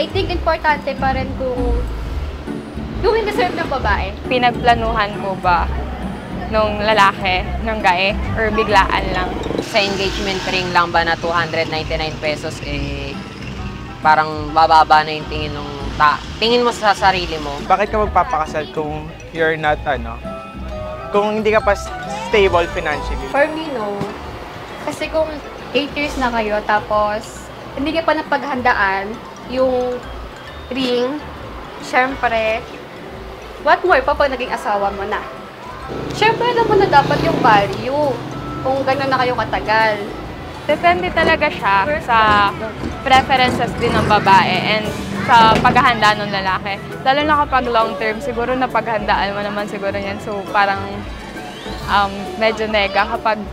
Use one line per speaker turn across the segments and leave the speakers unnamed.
I think importante pa rin kung yung deserve ng babae.
Pinagplanuhan mo ba nung lalaki, ng guy, or biglaan lang?
Sa engagement ring lang ba na 299 pesos, parang bababa na yung tingin mo sa sarili mo.
Bakit ka magpapakasal kung you're not, kung hindi ka pa stable financially?
For me, no. Kasi kung 8 years na kayo, tapos hindi ka pa napaghandaan yung ring, syempre, what more pa pag naging asawa mo na? Syempre, alam mo na dapat yung value kung gano'n na kayo katagal.
Depende talaga siya sa preferences din ng babae and sa paghahanda ng lalaki. Lalo na kapag long term, siguro napaghandaan mo naman siguro yan. So parang medyo nega kapag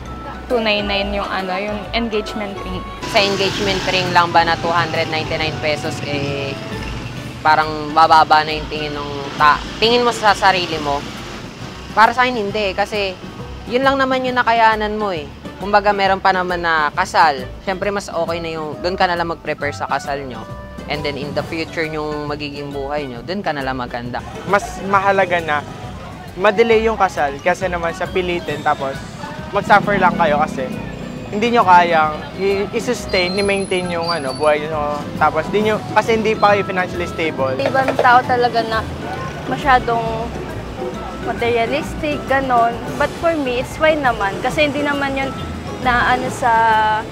299 yung engagement ring.
Sa engagement ring lang ba na 299 pesos, parang bababa na yung tingin mo sa sarili mo. Para sa akin hindi, kasi yun lang naman yung nakayanan mo Kumbaga meron pa naman na kasal. Siyempre mas okay na yung doon ka na lang mag-prepare sa kasal nyo. And then in the future yung magiging buhay nyo, doon ka na lang maganda.
Mas mahalaga na ma-delay yung kasal kasi naman sa pilitin, tapos mag-suffer lang kayo kasi hindi nyo kayang i-sustain, i-maintain yung buhay nyo. Tapos kasi hindi pa kayo financially stable.
Ibang tao talaga na masyadong materialistic, ganon. But for me, it's fine naman. Kasi hindi naman yun na sa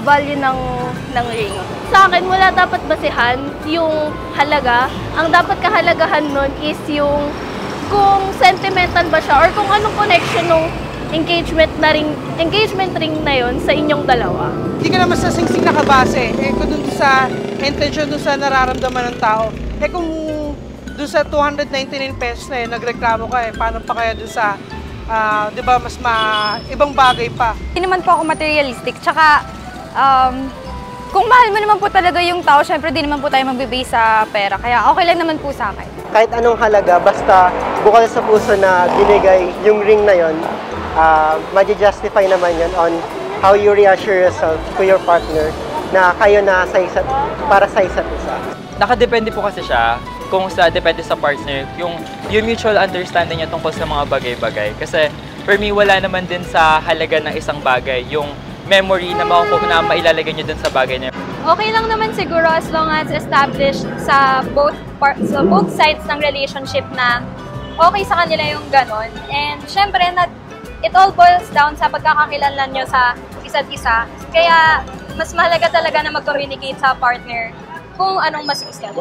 value ng ring. Sa akin, wala dapat basihan yung halaga. Ang dapat kahalagahan nun is yung kung sentimental ba siya or kung anong connection ng engagement ring na yun sa inyong dalawa.
Hindi ka naman sa singsing nakabase. Kung dun sa intention dun sa nararamdaman ng tao. Kung dun sa 299 pesos na yun, nagreklamo ka paano pa kaya dun sa, di ba, ibang bagay pa.
Hindi naman po ako materialistic. Tsaka, kung mahal mo naman po talaga yung tao, syempre di naman po tayo magbibase sa pera. Kaya okay lang naman po sa akin.
Kahit anong halaga, basta bukal sa puso na binigay yung ring na yun, ma-justify naman yun on how you reassure yourself to your partner na kayo na para sa isa't isa.
Nakadepende po kasi siya depende sa partner, yung mutual understanding niya tungkol sa mga bagay-bagay. Kasi for me, wala naman din sa halaga ng isang bagay, yung memory na mailalagay niyo dun sa bagay niya.
Okay lang naman siguro as long as established sa both sides ng relationship na okay sa kanila yung ganon. And syempre, it all boils down sa pagkakakilanlan nyo sa isa't isa. Kaya mas mahalaga talaga na mag-communicate sa partner kung anong mas gusto.